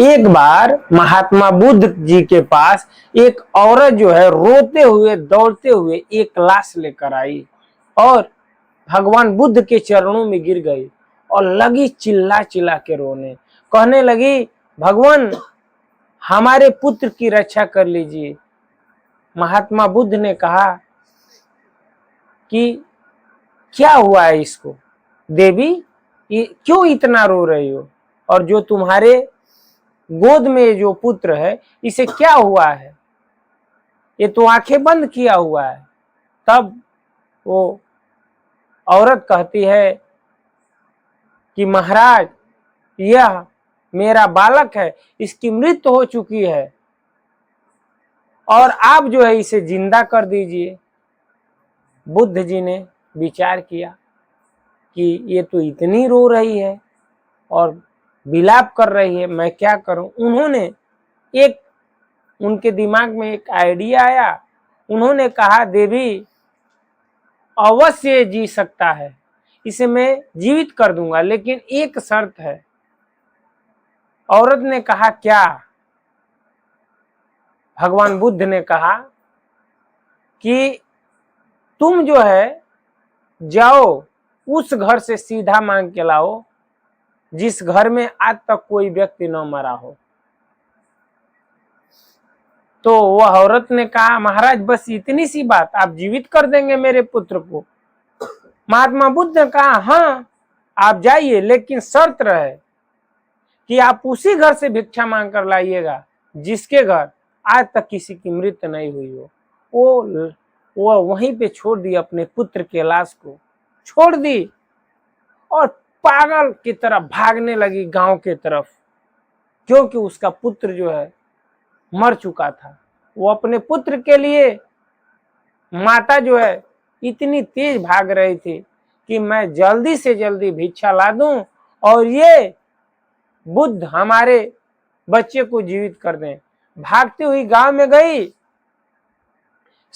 एक बार महात्मा बुद्ध जी के पास एक औरत जो है रोते हुए दौड़ते हुए एक लाश लेकर आई और भगवान बुद्ध के चरणों में गिर गई और लगी चिल्ला चिल्ला के रोने। कहने लगी, भगवान हमारे पुत्र की रक्षा कर लीजिए। महात्मा बुद्ध ने कहा कि क्या हुआ है इसको, देवी क्यों इतना रो रही हो, और जो तुम्हारे गोद में जो पुत्र है इसे क्या हुआ है, ये तो आंखें बंद किया हुआ है। तब वो औरत कहती है कि महाराज, यह मेरा बालक है, इसकी मृत्यु हो चुकी है और आप जो है इसे जिंदा कर दीजिए। बुद्ध जी ने विचार किया कि ये तो इतनी रो रही है और विलाप कर रही है, मैं क्या करूं। उनके दिमाग में एक आइडिया आया। उन्होंने कहा, देवी अवश्य जी सकता है, इसे मैं जीवित कर दूंगा, लेकिन एक शर्त है। औरत ने कहा, क्या? भगवान बुद्ध ने कहा कि तुम जो है जाओ उस घर से सीधा मांग के लाओ जिस घर में आज तक कोई व्यक्ति न मरा हो। तो वह औरत ने कहा, महाराज बस इतनी सी बात, आप जीवित कर देंगे मेरे पुत्र को? महात्मा बुद्ध ने कहा, हाँ आप जाइए, लेकिन शर्त रहे कि आप उसी घर से भिक्षा मांग कर लाइएगा जिसके घर आज तक किसी की मृत्यु नहीं हुई हो। वो वहीं पे छोड़ दी, अपने पुत्र के लाश को छोड़ दी और पागल की तरह भागने लगी गांव के तरफ, क्योंकि उसका पुत्र जो है मर चुका था। वो अपने पुत्र के लिए, माता जो है इतनी तेज भाग रही थी कि मैं जल्दी से जल्दी भिक्षा ला दूं और ये बुद्ध हमारे बच्चे को जीवित कर दें। भागती हुई गांव में गई।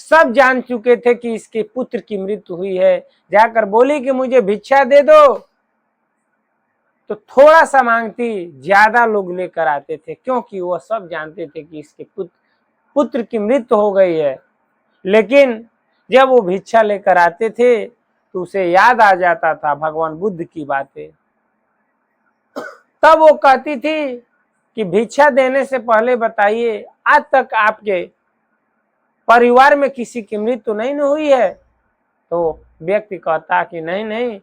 सब जान चुके थे कि इसके पुत्र की मृत्यु हुई है। जाकर बोली कि मुझे भिक्षा दे दो, तो थोड़ा सा मांगती, ज्यादा लोग लेकर आते थे, क्योंकि वो सब जानते थे कि इसके पुत्र की मृत्यु हो गई है। लेकिन जब वो भिक्षा लेकर आते थे तो उसे याद आ जाता था भगवान बुद्ध की बातें। तब वो कहती थी कि भिक्षा देने से पहले बताइए, आज तक आपके परिवार में किसी की मृत्यु नहीं हुई है? तो व्यक्ति कहता कि नहीं नहीं,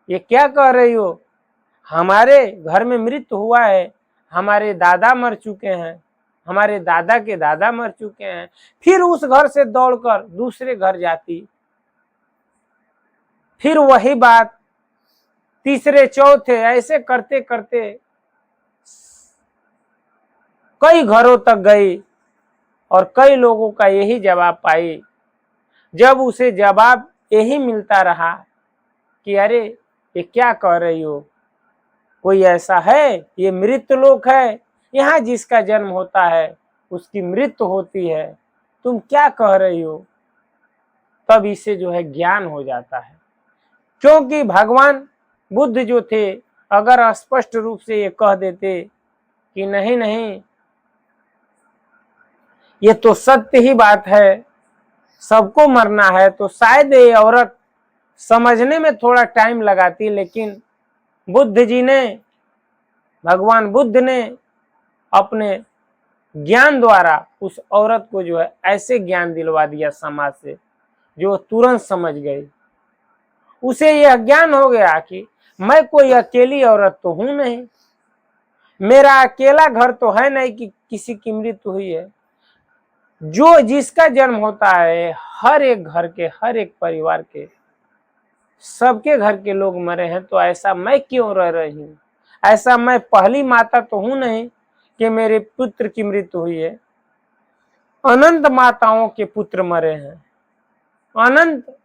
ये क्या कह रही हो, हमारे घर में मृत्यु हुआ है, हमारे दादा मर चुके हैं, हमारे दादा के दादा मर चुके हैं। फिर उस घर से दौड़कर दूसरे घर जाती, फिर वही बात, तीसरे चौथे, ऐसे करते करते कई घरों तक गई और कई लोगों का यही जवाब पाई। जब उसे जवाब यही मिलता रहा कि अरे ये क्या कह रही हो, कोई ऐसा है, ये मृत्यु लोक है, यहाँ जिसका जन्म होता है उसकी मृत्यु होती है, तुम क्या कह रही हो। तब इसे जो है ज्ञान हो जाता है, क्योंकि भगवान बुद्ध जो थे अगर स्पष्ट रूप से ये कह देते कि नहीं नहीं, ये तो सत्य ही बात है, सबको मरना है, तो शायद ये औरत समझने में थोड़ा टाइम लगाती। लेकिन बुद्ध जी ने, भगवान बुद्ध ने अपने ज्ञान द्वारा उस औरत को जो है ऐसे ज्ञान दिलवा दिया समाज से, जो तुरंत समझ गई। उसे यह ज्ञान हो गया कि मैं कोई अकेली औरत तो हूं नहीं, मेरा अकेला घर तो है नहीं कि किसी की मृत्यु हुई है। जो जिसका जन्म होता है, हर एक घर के, हर एक परिवार के, सबके घर के लोग मरे हैं, तो ऐसा मैं क्यों रह रही हूं? ऐसा मैं पहली माता तो हूं नहीं कि मेरे पुत्र की मृत्यु हुई है। अनंत माताओं के पुत्र मरे हैं, अनंत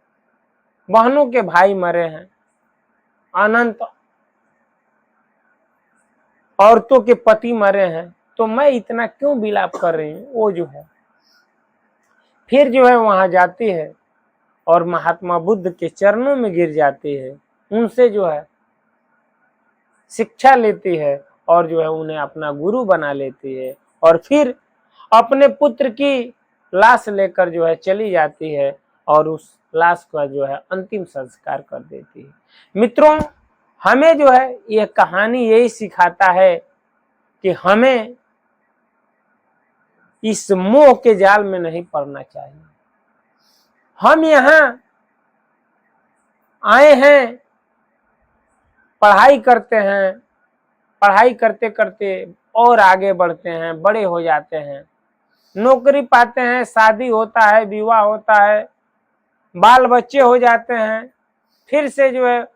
बहनों के भाई मरे हैं, अनंत औरतों के पति मरे हैं, तो मैं इतना क्यों विलाप कर रही हूँ? वो जो है फिर जो है वहां जाती है और महात्मा बुद्ध के चरणों में गिर जाती है, उनसे जो है शिक्षा लेती है और जो है उन्हें अपना गुरु बना लेती है और फिर अपने पुत्र की लाश लेकर जो है चली जाती है और उस लाश का जो है अंतिम संस्कार कर देती है। मित्रों, हमें जो है यह कहानी यही सिखाता है कि हमें इस मोह के जाल में नहीं पड़ना चाहिए। हम यहाँ आए हैं, पढ़ाई करते हैं, पढ़ाई करते करते और आगे बढ़ते हैं, बड़े हो जाते हैं, नौकरी पाते हैं, शादी होता है, विवाह होता है, बाल बच्चे हो जाते हैं, फिर से जो है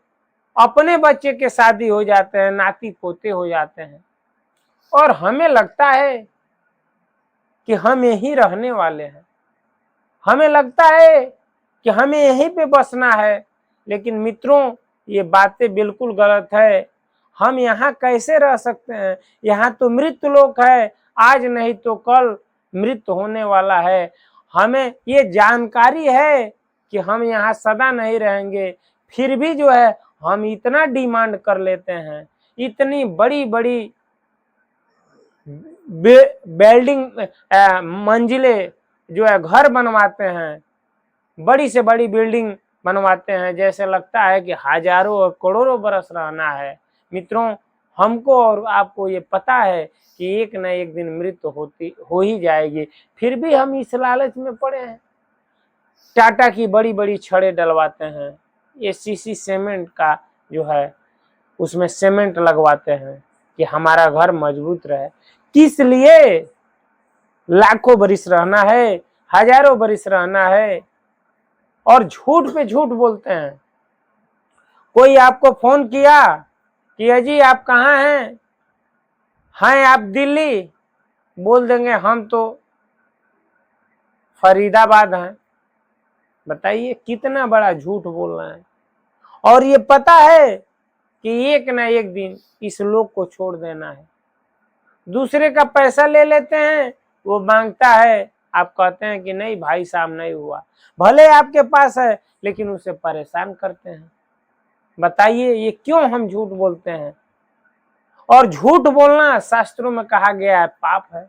अपने बच्चे के शादी हो जाते हैं, नाती पोते हो जाते हैं और हमें लगता है कि हम यहीं रहने वाले हैं, हमें लगता है कि हमें यहीं पे बसना है। लेकिन मित्रों, ये बातें बिल्कुल गलत है। हम यहाँ कैसे रह सकते हैं? यहाँ तो मृत्यु लोक है, आज नहीं तो कल मृत्यु होने वाला है। हमें ये जानकारी है कि हम यहाँ सदा नहीं रहेंगे, फिर भी जो है हम इतना डिमांड कर लेते हैं, इतनी बड़ी बड़ी बिल्डिंग मंजिले जो है घर बनवाते हैं, बड़ी से बड़ी बिल्डिंग बनवाते हैं, जैसे लगता है कि हजारों और करोड़ों बरस रहना है। मित्रों, हमको और आपको ये पता है कि एक न एक दिन मृत्यु हो ही जाएगी, फिर भी हम इस लालच में पड़े हैं। टाटा की बड़ी बड़ी छड़ें डलवाते हैं, ये सीसी सीमेंट का जो है उसमें सीमेंट लगवाते हैं कि हमारा घर मजबूत रहे। किस लिए? लाखों बरिस रहना है, हजारों बरिस रहना है और झूठ पे झूठ बोलते हैं। कोई आपको फोन किया कि अजी आप कहाँ हैं? आप दिल्ली? बोल देंगे हम तो फरीदाबाद हैं। बताइए कितना बड़ा झूठ बोल रहे हैं। और ये पता है कि एक ना एक दिन इस लोक को छोड़ देना है। दूसरे का पैसा ले लेते हैं, वो मांगता है, आप कहते हैं कि नहीं भाई साहब नहीं हुआ, भले आपके पास है लेकिन उसे परेशान करते हैं। बताइए ये क्यों हम झूठ बोलते हैं? और झूठ बोलना शास्त्रों में कहा गया है पाप है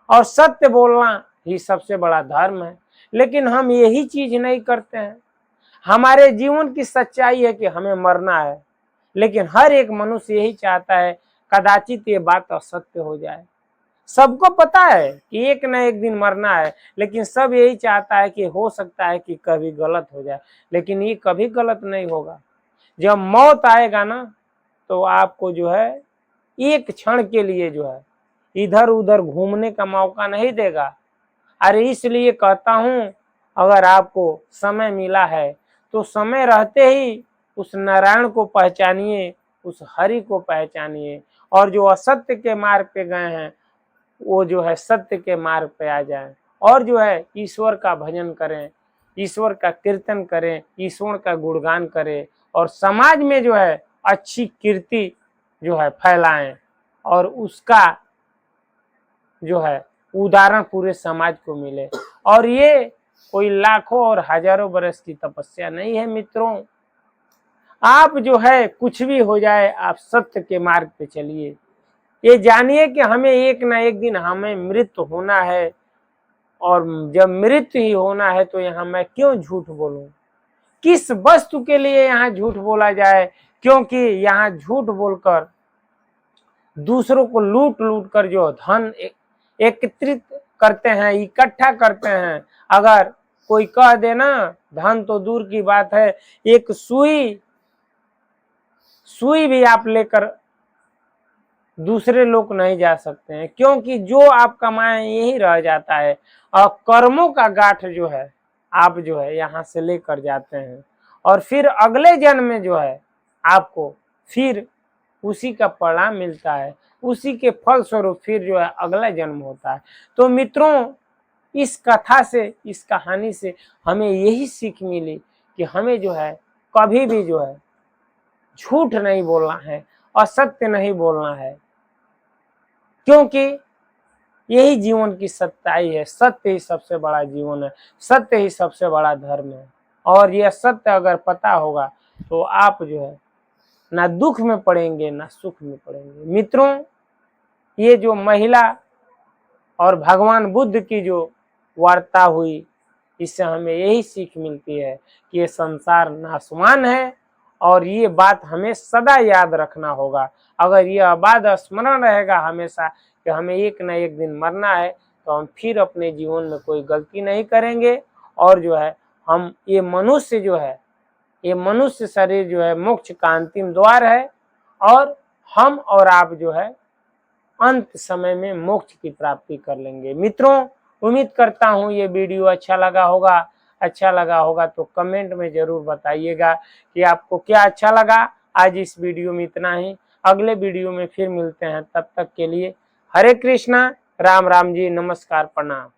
और सत्य बोलना ही सबसे बड़ा धर्म है। लेकिन हम यही चीज नहीं करते हैं। हमारे जीवन की सच्चाई है कि हमें मरना है, लेकिन हर एक मनुष्य यही चाहता है कदाचित ये बात असत्य हो जाए। सबको पता है कि एक न एक दिन मरना है, लेकिन सब यही चाहता है कि हो सकता है कि कभी गलत हो जाए, लेकिन ये कभी गलत नहीं होगा। जब मौत आएगा ना तो आपको जो है एक क्षण के लिए जो है इधर उधर घूमने का मौका नहीं देगा। अरे इसलिए कहता हूं, अगर आपको समय मिला है तो समय रहते ही उस नारायण को पहचानिए, उस हरि को पहचानिए और जो असत्य के मार्ग पे गए हैं वो जो है सत्य के मार्ग पे आ जाएं और जो है ईश्वर का भजन करें, ईश्वर का कीर्तन करें, ईश्वर का गुणगान करें और समाज में जो है अच्छी कीर्ति जो है फैलाएं और उसका जो है उदाहरण पूरे समाज को मिले। और ये कोई लाखों और हजारों बरस की तपस्या नहीं है मित्रों। आप जो है कुछ भी हो जाए, आप सत्य के मार्ग पे चलिए। ये जानिए कि हमें एक ना एक दिन हमें मृत्यु होना है और जब मृत्यु ही होना है तो यहाँ मैं क्यों झूठ बोलूं? किस वस्तु के लिए यहाँ झूठ बोला जाए? क्योंकि यहाँ झूठ बोलकर दूसरों को लूट लूट कर जो धन एकत्रित करते हैं, इकट्ठा करते हैं। अगर कोई कह देना धन तो दूर की बात है, एक सुई भी आप लेकर दूसरे लोग नहीं जा सकते हैं, क्योंकि जो आप कमाए यही रह जाता है और कर्मों का गांठ जो है आप जो है यहाँ से लेकर जाते हैं और फिर अगले जन्म में जो है आपको फिर उसी का परिणाम मिलता है, उसी के फल स्वरूप फिर जो है अगला जन्म होता है। तो मित्रों, इस कथा से, इस कहानी से हमें यही सीख मिली कि हमें जो है कभी भी जो है झूठ नहीं बोलना है, असत्य नहीं बोलना है, क्योंकि यही जीवन की सच्चाई है। सत्य ही सबसे बड़ा जीवन है, सत्य ही सबसे बड़ा धर्म है। और यह सत्य अगर पता होगा तो आप जो है ना दुख में पड़ेंगे ना सुख में पड़ेंगे। मित्रों, ये जो महिला और भगवान बुद्ध की जो वार्ता हुई, इससे हमें यही सीख मिलती है कि ये संसार नाशवान है और ये बात हमें सदा याद रखना होगा। अगर यह बात स्मरण रहेगा हमेशा कि हमें एक न एक दिन मरना है, तो हम फिर अपने जीवन में कोई गलती नहीं करेंगे। और जो है हम ये मनुष्य जो है, ये मनुष्य शरीर जो है मोक्ष का अंतिम द्वार है, और हम और आप जो है अंत समय में मोक्ष की प्राप्ति कर लेंगे। मित्रों, उम्मीद करता हूँ ये वीडियो अच्छा लगा होगा। अच्छा लगा होगा तो कमेंट में जरूर बताइएगा कि आपको क्या अच्छा लगा। आज इस वीडियो में इतना ही, अगले वीडियो में फिर मिलते हैं। तब तक के लिए हरे कृष्णा, राम राम जी, नमस्कार, प्रणाम।